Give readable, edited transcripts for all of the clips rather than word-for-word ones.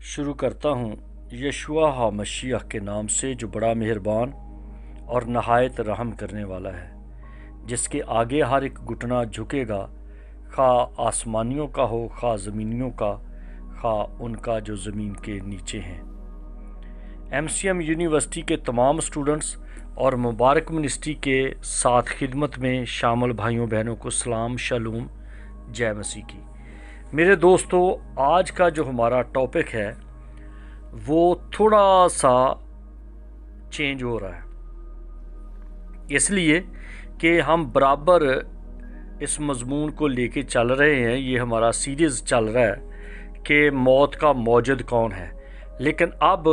شروع کرتا ہوں یشوع ہا مشیح کے نام سے جو بڑا مہربان اور نہایت رحم کرنے والا ہے، جس کے آگے ہر ایک گھٹنا جھکے گا، خواہ آسمانیوں کا ہو خواہ زمینیوں کا، خواہ ان کا جو زمین کے نیچے ہیں۔ MCM یونیورسٹی کے تمام سٹوڈنٹس اور مبارک منسٹری کے ساتھ خدمت میں شامل بھائیوں بہنوں کو سلام، شالوم، جے مسیح کی۔ میرے دوستو، آج کا جو ہمارا ٹاپک ہے وہ تھوڑا سا چینج ہو رہا ہے، اس لیے کہ ہم برابر اس مضمون کو لے کے چل رہے ہیں۔ یہ ہمارا سیریز چل رہا ہے کہ موت کا موجد کون ہے، لیکن اب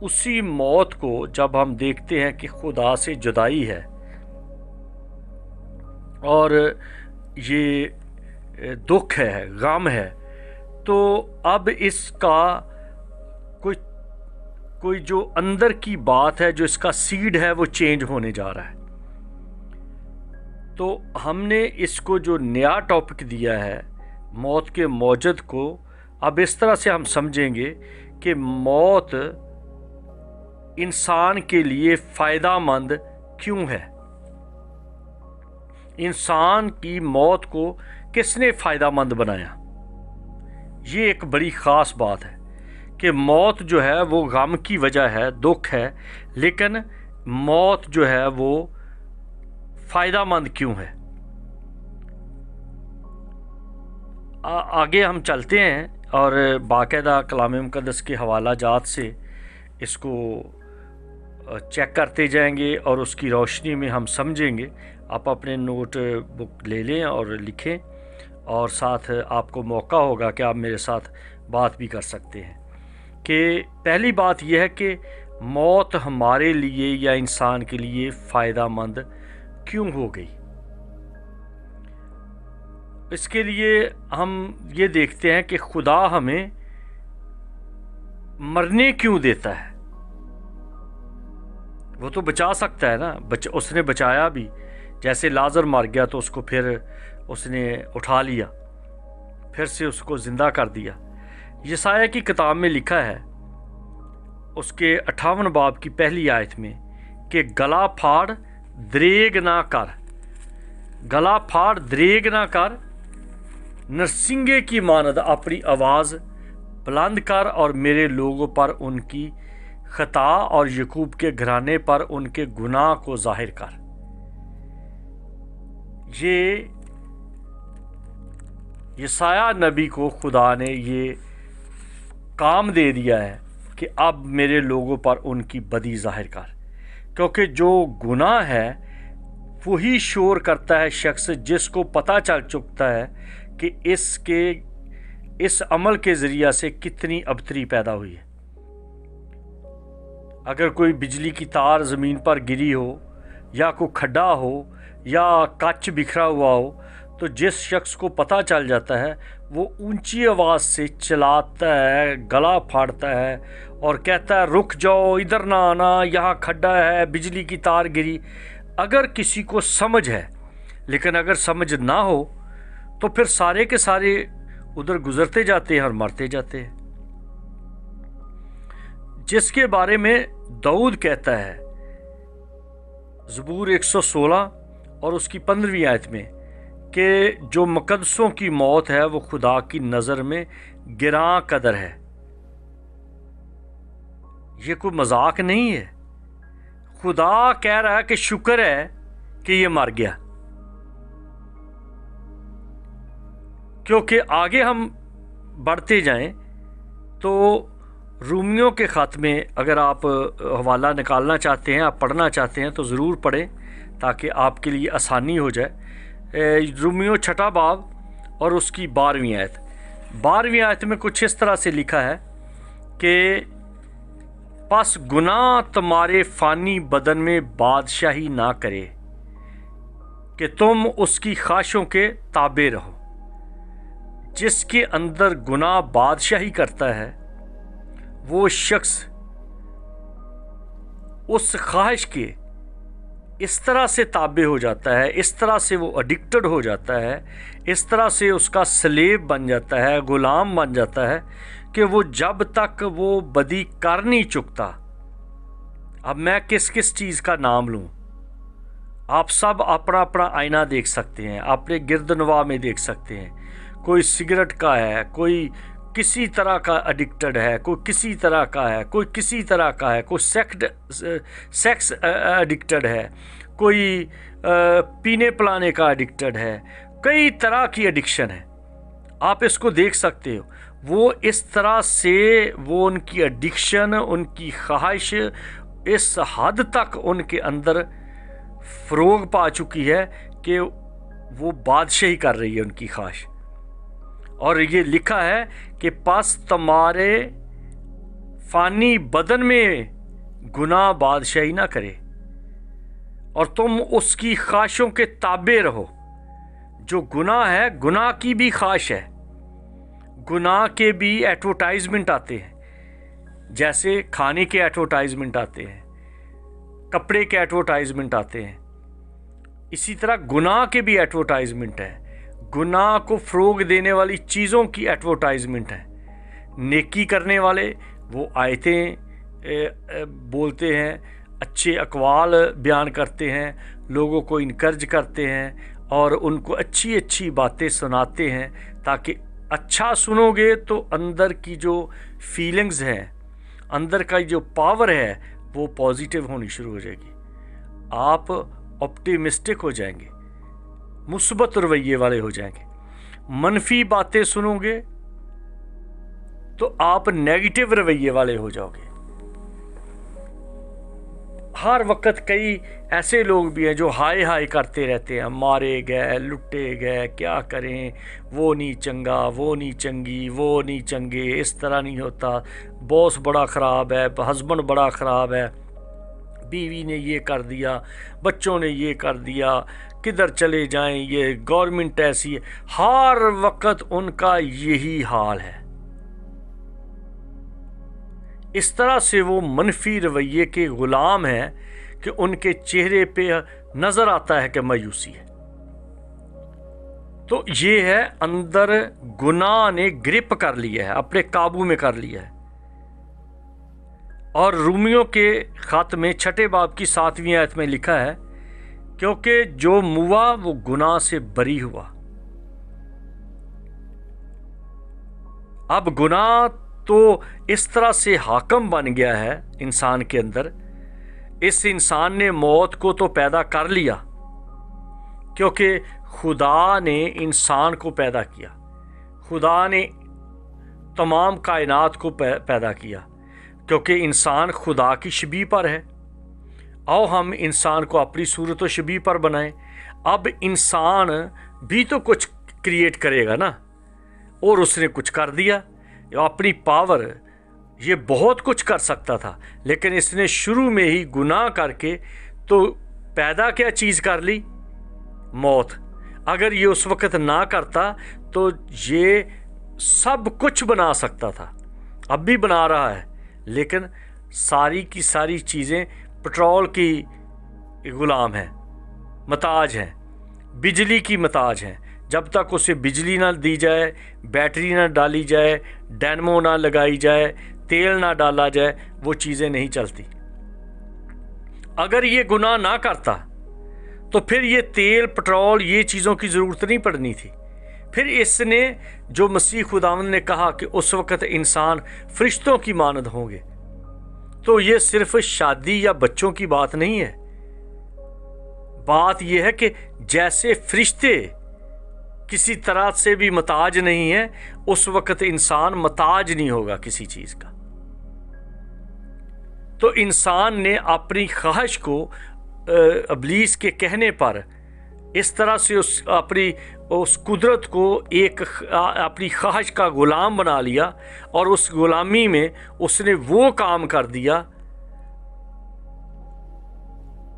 اسی موت کو جب ہم دیکھتے ہیں کہ خدا سے جدائی ہے اور یہ دکھ ہے، غم ہے، تو اب اس کا کوئی جو اندر کی بات ہے، جو اس کا سیڈ ہے، وہ چینج ہونے جا رہا ہے۔ تو ہم نے اس کو جو نیا ٹاپک دیا ہے موت کے موجد کو، اب اس طرح سے ہم سمجھیں گے کہ موت انسان کے لیے فائدہ مند کیوں ہے، انسان کی موت کو کس نے فائدہ مند بنایا۔ یہ ایک بڑی خاص بات ہے کہ موت جو ہے وہ غم کی وجہ ہے، دکھ ہے، لیکن موت جو ہے وہ فائدہ مند کیوں ہے۔ آگے ہم چلتے ہیں اور باقاعدہ کلام مقدس کے حوالہ جات سے اس کو چیک کرتے جائیں گے اور اس کی روشنی میں ہم سمجھیں گے۔ آپ اپنے نوٹ بک لے لیں اور لکھیں، اور ساتھ آپ کو موقع ہوگا کہ آپ میرے ساتھ بات بھی کر سکتے ہیں۔ کہ پہلی بات یہ ہے کہ موت ہمارے لیے یا انسان کے لیے فائدہ مند کیوں ہو گئی۔ اس کے لیے ہم یہ دیکھتے ہیں کہ خدا ہمیں مرنے کیوں دیتا ہے۔ وہ تو بچا سکتا ہے نا، اس نے بچایا بھی۔ جیسے لازر مر گیا تو اس کو پھر اس نے اٹھا لیا، پھر سے اس کو زندہ کر دیا۔ یسایہ کی کتاب میں لکھا ہے اس کے 58 باب کی پہلی آیت میں کہ گلا پھاڑ دریگ نہ کر، گلا پھاڑ دریگ نہ کر، نرسنگے کی مانند اپنی آواز بلند کر اور میرے لوگوں پر ان کی خطا اور یعقوب کے گھرانے پر ان کے گناہ کو ظاہر کر۔ یہ یسایہ نبی کو خدا نے یہ کام دے دیا ہے کہ اب میرے لوگوں پر ان کی بدی ظاہر کر، کیونکہ جو گناہ ہے وہی شور کرتا ہے شخص جس کو پتہ چل چکتا ہے کہ اس عمل کے ذریعہ سے کتنی ابتری پیدا ہوئی ہے۔ اگر کوئی بجلی کی تار زمین پر گری ہو، یا کوئی کھڈا ہو، یا کچ بکھرا ہوا ہو، تو جس شخص کو پتہ چل جاتا ہے وہ اونچی آواز سے چلاتا ہے، گلا پھاڑتا ہے اور کہتا ہے رک جاؤ، ادھر نہ آنا، یہاں کھڈا ہے، بجلی کی تار گری۔ اگر کسی کو سمجھ ہے، لیکن اگر سمجھ نہ ہو تو پھر سارے کے سارے ادھر گزرتے جاتے ہیں اور مرتے جاتے ہیں۔ جس کے بارے میں داؤد کہتا ہے زبور 116 اور اس کی 15ویں آیت میں کہ جو مقدسوں کی موت ہے وہ خدا کی نظر میں گراں قدر ہے۔ یہ کوئی مذاق نہیں ہے۔ خدا کہہ رہا ہے کہ شکر ہے کہ یہ مر گیا، کیونکہ آگے ہم بڑھتے جائیں تو رومیوں کے خط میں اگر آپ حوالہ نکالنا چاہتے ہیں، آپ پڑھنا چاہتے ہیں تو ضرور پڑھیں تاکہ آپ کے لیے آسانی ہو جائے۔ رومیوں 6 باب اور اس کی 12ویں آیت۔ 12ویں آیت میں کچھ اس طرح سے لکھا ہے کہ پس گناہ تمہارے فانی بدن میں بادشاہی نہ کرے کہ تم اس کی خواہشوں کے تابع رہو۔ جس کے اندر گناہ بادشاہی کرتا ہے وہ شخص اس خواہش کے اس طرح سے تابع ہو جاتا ہے، اس طرح سے وہ ایڈکٹڈ ہو جاتا ہے، اس طرح سے اس کا سلیب بن جاتا ہے، غلام بن جاتا ہے कि वो जब तक वो बदी कर नहीं चुकता, अब मैं किस किस चीज़ का नाम लूँ, आप सब अपना अपना आईना देख सकते हैं, अपने गिरदनवा में देख सकते हैं। कोई सिगरेट का है, कोई किसी तरह का एडिक्टेड है, कोई किसी तरह का है, कोई किसी तरह का है, कोई सेक्स एडिक्टेड है, कोई पीने पिलाने का एडिक्टेड है, कई तरह की एडिक्शन है। आप इसको देख सकते हो। वो इस तरह से वो उनकी एडिक्शन, उनकी ख्वाहिश इस हद तक उनके अंदर फ़रोग पा चुकी है कि वो बादशाही कर रही है उनकी ख्वाहिश। और ये लिखा है कि पस तुम्हारे फ़ानी बदन में गुनाह बादशाही ना करे और तुम उसकी ख्वाहिशों के ताबे रहो। जो गुनाह है, गुनाह की भी ख्वाहिश है, गुनाह के भी एडवर्टाइजमेंट आते हैं, जैसे खाने के एडवर्टाइजमेंट आते हैं, कपड़े के एडवर्टाइजमेंट आते हैं, इसी तरह गुनाह के भी एडवर्टाइजमेंट है, गुनाह को फ़रोग देने वाली चीज़ों की एडवर्टाइजमेंट है। नेकी करने वाले वो आयतें बोलते हैं, अच्छे अक़वाल बयान करते हैं, लोगों को इनकरेज करते हैं और उनको अच्छी अच्छी बातें सुनाते हैं, ताकि अच्छा सुनोगे तो अंदर की जो फीलिंग्स हैं, अंदर का जो पावर है, वो पॉजिटिव होनी शुरू हो जाएगी। आप ऑप्टिमिस्टिक हो जाएंगे, मुस्बत रवैये वाले हो जाएंगे। मनफी बातें सुनोगे तो आप नेगेटिव रवैये वाले हो जाओगे। हर वक्त कई ऐसे लोग भी हैं जो हाय हाय करते रहते हैं, मारे गए, लुटे गए, क्या करें, वो नहीं चंगा, वो नहीं चंगी, वो नहीं चंगे, इस तरह नहीं होता, बॉस बड़ा ख़राब है, हस्बैंड बड़ा ख़राब है, बीवी ने ये कर दिया, बच्चों ने ये कर दिया, किधर चले जाएं, ये गवर्नमेंट ऐसी है। हर वक्त उनका यही हाल है। इस तरह से वो मनफी रवैये के ग़ुलाम हैं कि उनके चेहरे पे नज़र आता है कि मायूसी है। तो ये है, अंदर गुनाह ने ग्रिप कर लिया है, अपने काबू में कर लिया है। और रूमियों के ख़त में 6 बाब की 7वीं आयत में लिखा है, क्योंकि जो मुआ वो गुनाह से बरी हुआ। अब गुनाह तो इस तरह से हाकम बन गया है इंसान के अंदर, इस इंसान ने मौत को तो पैदा कर लिया, क्योंकि खुदा ने इंसान को पैदा किया, खुदा ने तमाम कायनात को पैदा किया, क्योंकि इंसान खुदा की शबीह पर है। आओ हम इंसान को अपनी सूरत व शबीह पर बनाएं। अब इंसान भी तो कुछ क्रिएट करेगा ना, और उसने कुछ कर दिया। अपनी पावर, ये बहुत कुछ कर सकता था, लेकिन इसने शुरू में ही गुनाह करके तो पैदा क्या चीज़ कर ली, मौत। अगर ये उस वक़्त ना करता तो ये सब कुछ बना सकता था, अब भी बना रहा है, लेकिन सारी की सारी चीज़ें पेट्रोल की ग़ुलाम हैं, मताज हैं, बिजली की मताज हैं। जब तक उसे बिजली ना दी जाए, बैटरी ना डाली जाए, डायनमो ना लगाई जाए, तेल ना डाला जाए, वो चीज़ें नहीं चलती। अगर ये गुनाह ना करता तो फिर ये तेल, पेट्रोल, ये चीज़ों की ज़रूरत नहीं पड़नी थी। फिर इसने, जो मसीह खुदावंद ने कहा कि उस वक़्त इंसान फरिश्तों की मानद होंगे, तो ये सिर्फ शादी या बच्चों की बात नहीं है। बात यह है कि जैसे फरिश्ते किसी तरह से भी मताज नहीं है, उस वक़्त इंसान मताज नहीं होगा किसी चीज़ का। तो इंसान ने अपनी ख्वाहिश को इब्लीस के कहने पर इस तरह से उस कुदरत को एक अपनी ख्वाहिश का ग़ुलाम बना लिया, और उस ग़ुलामी में उसने वो काम कर दिया।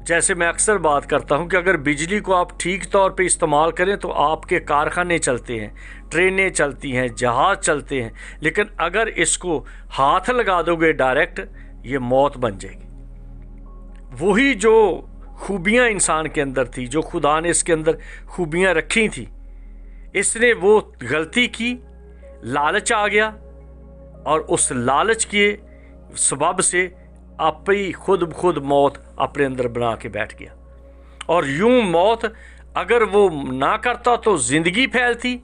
जैसे मैं अक्सर बात करता हूँ कि अगर बिजली को आप ठीक तौर पे इस्तेमाल करें तो आपके कारखाने चलते हैं, ट्रेनें चलती हैं, जहाज़ चलते हैं, लेकिन अगर इसको हाथ लगा दोगे डायरेक्ट, ये मौत बन जाएगी। वही जो खूबियाँ इंसान के अंदर थी, जो खुदा ने इसके अंदर खूबियाँ रखी थी, इसने वो गलती की, लालच आ गया, और उस लालच के सबब से आप ही खुद खुद मौत अपने अंदर बना के बैठ गया। और यूं मौत अगर वो ना करता तो ज़िंदगी फैलती,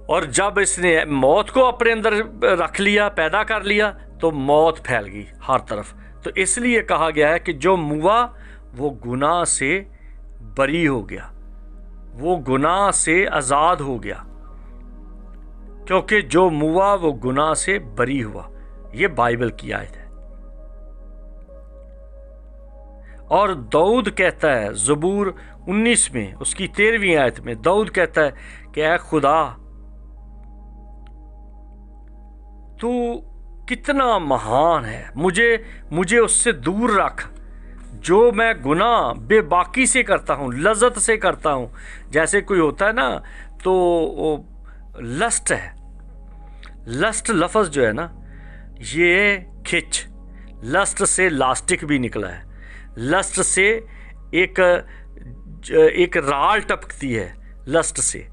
और जब इसने मौत को अपने अंदर रख लिया, पैदा कर लिया, तो मौत फैल गई हर तरफ। तो इसलिए कहा गया है कि जो मुआ वो गुनाह से बरी हो गया, वो गुनाह से आज़ाद हो गया, क्योंकि जो मुआ वो गुनाह से बरी हुआ। ये बाइबल की आयत है। और दाऊद कहता है ज़बूर 19 में उसकी 13वीं आयत में, दाऊद कहता है कि ऐ खुदा तू कितना महान है, मुझे उससे दूर रख जो मैं गुनाह बेबाकी से करता हूँ, लज़्ज़त से करता हूँ। जैसे कोई होता है ना, तो लस्ट है, लस्ट लफ्ज़ जो है ना, ये खिंच, लस्ट से लास्टिक भी निकला है, लस्ट से एक राल टपकती है लस्ट से।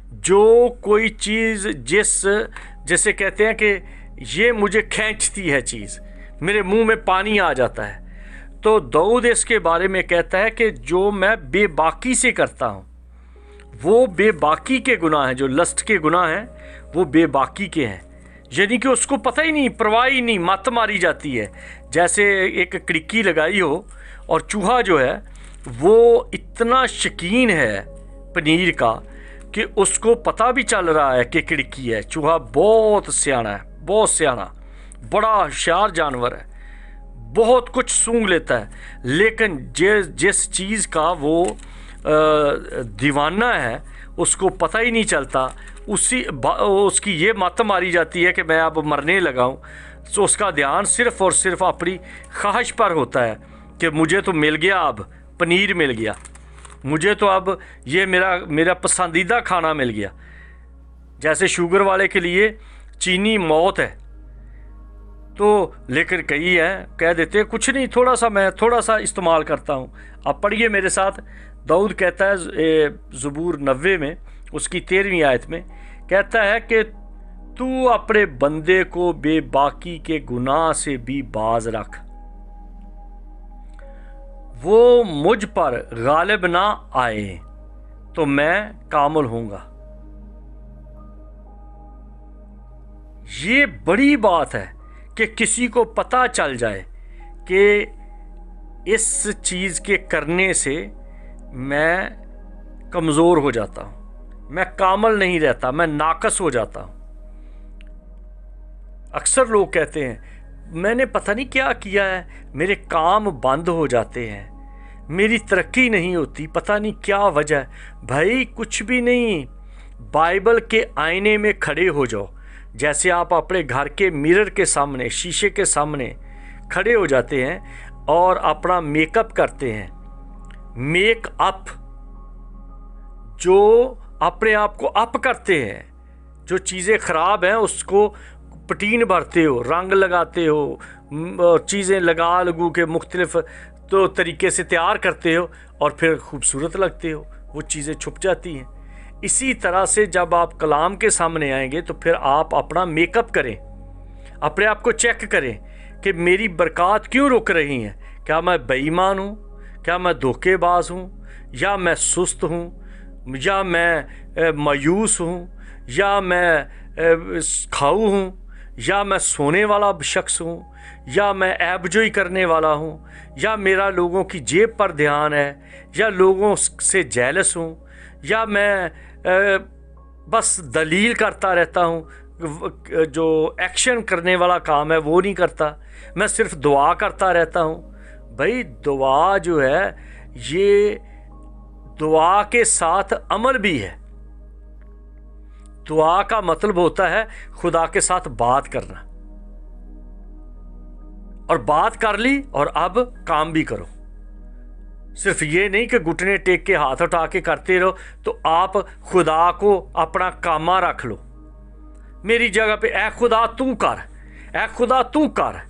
जो कोई चीज़ जैसे कहते हैं कि ये मुझे खींचती है चीज़, मेरे मुंह में पानी आ जाता है, तो दाऊद इसके बारे में कहता है कि जो मैं बेबाकी से करता हूँ, वो बेबाकी के गुनाह हैं, जो लस्ट के गुनाह हैं वो बेबाकी के हैं। यानी कि उसको पता ही नहीं, परवाह ही नहीं, मत मारी जाती है। जैसे एक खिड़की लगाई हो और चूहा जो है वो इतना शौकीन है पनीर का कि उसको पता भी चल रहा है कि खिड़की है। चूहा बहुत सियाना है, बहुत सियाना, बड़ा होशियार जानवर है, बहुत कुछ सूंघ लेता है, लेकिन जिस चीज़ का वो दीवाना है उसको पता ही नहीं चलता, उसकी ये मत मारी जाती है कि मैं अब मरने लगा हूँ, तो उसका ध्यान सिर्फ़ और सिर्फ अपनी ख्वाहिश पर होता है कि मुझे तो मिल गया, अब पनीर मिल गया, मुझे तो अब ये मेरा पसंदीदा खाना मिल गया। जैसे शुगर वाले के लिए चीनी मौत है, तो लेकिन कई हैं कह देते हैं कुछ नहीं, मैं थोड़ा सा इस्तेमाल करता हूँ। अब पढ़िए मेरे साथ, दाऊद कहता है ज़बूर 90 में उसकी 13वीं आयत में कहता है कि तू अपने बंदे को बेबाकी के गुनाह से भी बाज रख, वो मुझ पर गालिब ना आए तो मैं कामिल होऊंगा। ये बड़ी बात है कि किसी को पता चल जाए कि इस चीज़ के करने से मैं कमज़ोर हो जाता हूँ, मैं कामिल नहीं रहता, मैं नाकस हो जाता हूँ। अक्सर लोग कहते हैं मैंने पता नहीं क्या किया है, मेरे काम बंद हो जाते हैं, मेरी तरक्की नहीं होती, पता नहीं क्या वजह है। भाई कुछ भी नहीं, बाइबल के आईने में खड़े हो जाओ। जैसे आप अपने घर के मिरर के सामने, शीशे के सामने खड़े हो जाते हैं और अपना मेकअप करते हैं, मेक अप, जो अपने आप को अप करते हैं, जो चीज़ें ख़राब हैं उसको पटीन भरते हो, रंग लगाते हो, चीज़ें लगू के मुख्तलिफ तो तरीके से तैयार करते हो और फिर खूबसूरत लगते हो, वो चीज़ें छुप जाती हैं। इसी तरह से जब आप कलाम के सामने आएंगे तो फिर आप अपना मेकअप करें, अपने आप को चेक करें कि मेरी बरक़ात क्यों रुक रही हैं। क्या मैं बेईमान हूँ, क्या मैं धोखेबाज हूँ, या मैं सुस्त हूँ, या मैं मायूस हूँ, या मैं खाऊ हूँ, या मैं सोने वाला शख्स हूँ, या मैं ऐबजोई करने वाला हूँ, या मेरा लोगों की जेब पर ध्यान है, या लोगों से जेलस हूँ, या मैं बस दलील करता रहता हूँ, जो एक्शन करने वाला काम है वो नहीं करता, मैं सिर्फ दुआ करता रहता हूँ। भाई दुआ जो है ये दुआ के साथ अमल भी है। दुआ का मतलब होता है खुदा के साथ बात करना, और बात कर ली और अब काम भी करो। सिर्फ ये नहीं कि घुटने टेक के हाथ उठा के करते रहो, तो आप खुदा को अपना कामा रख लो। मेरी जगह पे ऐ खुदा तू कर, ऐ खुदा तू कर,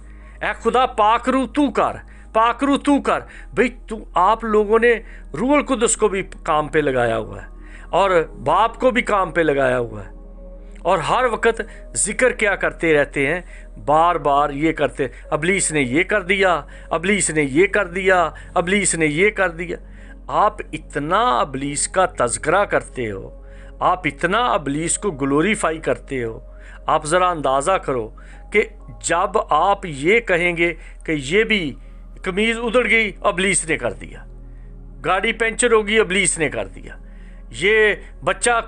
ऐ खुदा पाकरू तू कर, पाकरू तू कर। भाई तू, आप लोगों ने रूहुल कुद्दुस को भी काम पे लगाया हुआ है और बाप को भी काम पे लगाया हुआ है, اور ہر وقت ذکر کیا کرتے رہتے ہیں، بار بار یہ کرتے، ابلیس نے یہ کر دیا، ابلیس نے یہ کر دیا، ابلیس نے یہ کر دیا۔ آپ اتنا ابلیس کا تذکرہ کرتے ہو، آپ اتنا ابلیس کو گلوریفائی کرتے ہو، آپ ذرا اندازہ کرو کہ جب آپ یہ کہیں گے کہ یہ بھی قمیض ادھڑ گئی، ابلیس نے کر دیا، گاڑی پنچر ہوگی، ابلیس نے کر دیا، یہ بچہ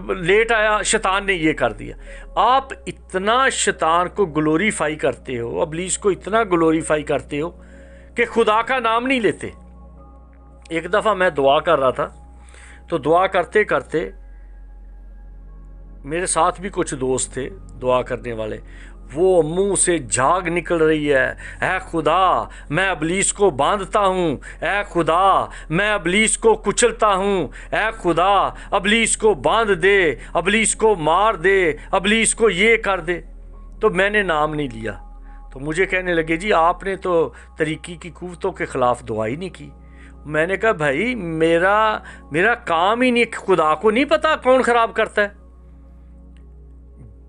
لیٹ آیا، شیطان نے یہ کر دیا۔ آپ اتنا شیطان کو گلوریفائی کرتے ہو، ابلیس کو اتنا گلوریفائی کرتے ہو کہ خدا کا نام نہیں لیتے۔ ایک دفعہ میں دعا کر رہا تھا، تو دعا کرتے کرتے میرے ساتھ بھی کچھ دوست تھے دعا کرنے والے، وہ منہ سے جھاگ نکل رہی ہے، اے خدا میں ابلیس کو باندھتا ہوں، اے خدا میں ابلیس کو کچلتا ہوں، اے خدا ابلیس کو باندھ دے، ابلیس کو مار دے، ابلیس کو یہ کر دے۔ تو میں نے نام نہیں لیا، تو مجھے کہنے لگے جی آپ نے تو طریقی کی قوتوں کے خلاف دعا ہی نہیں کی۔ میں نے کہا بھائی میرا کام ہی نہیں، خدا کو نہیں پتا کون خراب کرتا ہے۔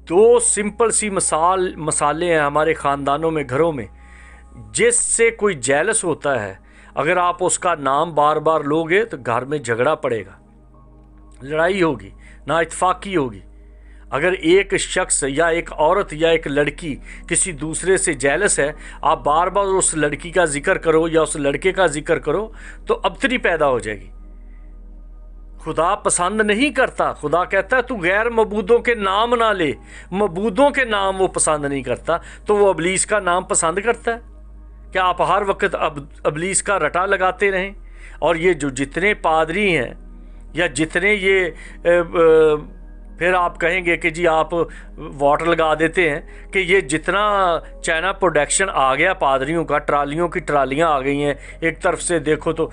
دو سمپل سی مسالے ہیں ہمارے خاندانوں میں، گھروں میں، جس سے کوئی جیلس ہوتا ہے، اگر آپ اس کا نام بار بار لوگے تو گھر میں جھگڑا پڑے گا، لڑائی ہوگی، نا اتفاقی ہوگی۔ اگر ایک شخص یا ایک عورت یا ایک لڑکی کسی دوسرے سے جیلس ہے، آپ بار بار اس لڑکی کا ذکر کرو یا اس لڑکے کا ذکر کرو تو ابتری پیدا ہو جائے گی۔ خدا پسند نہیں کرتا، خدا کہتا ہے تو غیر معبودوں کے نام نہ لے، معبودوں کے نام وہ پسند نہیں کرتا، تو وہ ابلیس کا نام پسند کرتا ہے؟ کیا آپ ہر وقت ابلیس کا رٹا لگاتے رہیں؟ اور یہ جو جتنے پادری ہیں یا جتنے یہ پھر آپ کہیں گے کہ جی آپ واٹر لگا دیتے ہیں کہ یہ جتنا چائنا پروڈکشن آ گیا پادریوں کا، ٹرالیوں کی ٹرالیاں آ گئی ہیں، ایک طرف سے دیکھو تو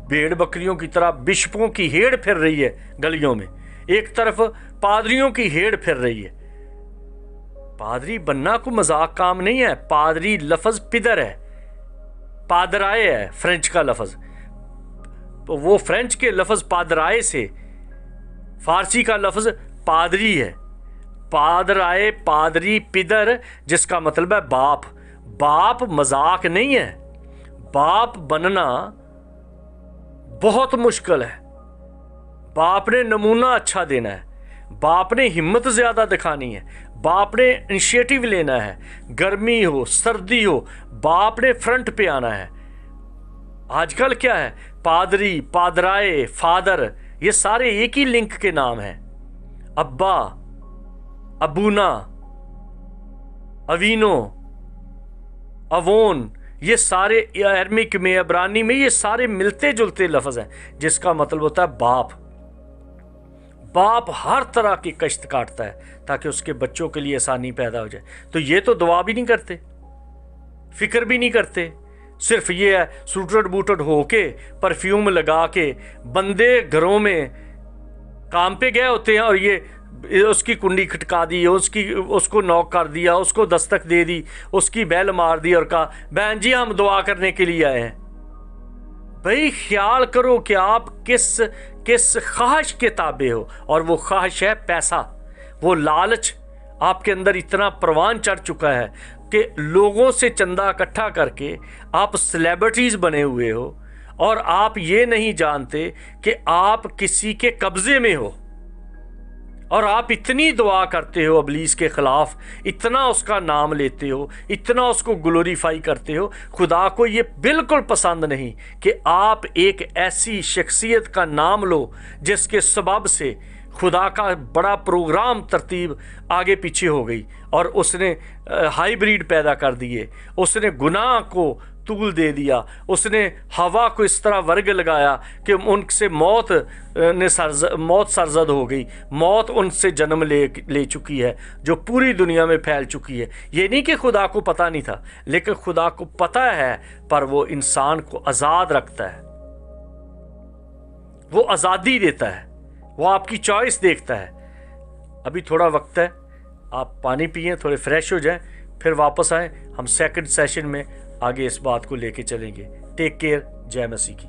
بھیڑ بکریوں کی طرح بشپوں کی ہیڑ پھر رہی ہے گلیوں میں، ایک طرف پادریوں کی ہیڑ پھر رہی ہے۔ پادری بننا کوئی مذاق کام نہیں ہے۔ پادری لفظ پدر ہے، پادرائے ہے فرینچ کا لفظ، تو وہ فرینچ کے لفظ پادرائے سے فارسی کا لفظ پادری ہے، پادرائے، پادری، پدر، جس کا مطلب ہے باپ۔ باپ مذاق نہیں ہے، باپ بننا بہت مشکل ہے۔ باپ نے نمونہ اچھا دینا ہے، باپ نے ہمت زیادہ دکھانی ہے، باپ نے انیشیٹو لینا ہے، گرمی ہو سردی ہو باپ نے فرنٹ پہ آنا ہے۔ آج کل کیا ہے، پادری، پادرائے، فادر، یہ سارے ایک ہی لنک کے نام ہیں۔ ابا، ابونا، اوینو، اوون، یہ سارے ارمک میں، عبرانی میں، یہ سارے ملتے جلتے لفظ ہیں جس کا مطلب ہوتا ہے باپ۔ باپ ہر طرح کی کشت کاٹتا ہے تاکہ اس کے بچوں کے لیے آسانی پیدا ہو جائے۔ تو یہ تو دعا بھی نہیں کرتے، فکر بھی نہیں کرتے، صرف یہ ہے سوٹڈ بوٹڈ ہو کے، پرفیوم لگا کے بندے گھروں میں کام پہ گئے ہوتے ہیں، اور یہ اس کی کنڈی کھٹکا دی، اس کو نوک کر دیا، اس کو دستک دے دی، اس کی بیل مار دی اور کہا بہن جی ہم دعا کرنے کے لیے آئے ہیں۔ بھئی خیال کرو کہ آپ کس خواہش کے تابع ہو، اور وہ خواہش ہے پیسہ، وہ لالچ آپ کے اندر اتنا پروان چڑھ چکا ہے کہ لوگوں سے چندہ اکٹھا کر کے آپ سیلیبریٹیز بنے ہوئے ہو، اور آپ یہ نہیں جانتے کہ آپ کسی کے قبضے میں ہو، اور آپ اتنی دعا کرتے ہو ابلیس کے خلاف، اتنا اس کا نام لیتے ہو، اتنا اس کو گلوریفائی کرتے ہو۔ خدا کو یہ بالکل پسند نہیں کہ آپ ایک ایسی شخصیت کا نام لو جس کے سبب سے خدا کا بڑا پروگرام ترتیب آگے پیچھے ہو گئی، اور اس نے ہائی بریڈ پیدا کر دیے، اس نے گناہ کو طول دے دیا، اس نے ہوا کو اس طرح ورگ لگایا کہ ان سے موت سرزد ہو گئی، موت ان سے جنم لے چکی ہے جو پوری دنیا میں پھیل چکی ہے۔ یہ نہیں کہ خدا کو پتہ نہیں تھا، لیکن خدا کو پتہ ہے، پر وہ انسان کو آزاد رکھتا ہے، وہ آزادی دیتا ہے، وہ آپ کی چوائس دیکھتا ہے۔ ابھی تھوڑا وقت ہے، آپ پانی پئیں، تھوڑے فریش ہو جائیں، پھر واپس آئیں، ہم سیکنڈ سیشن میں آگے اس بات کو لے کے چلیں گے۔ ٹیک کیئر، جے مسیح کی۔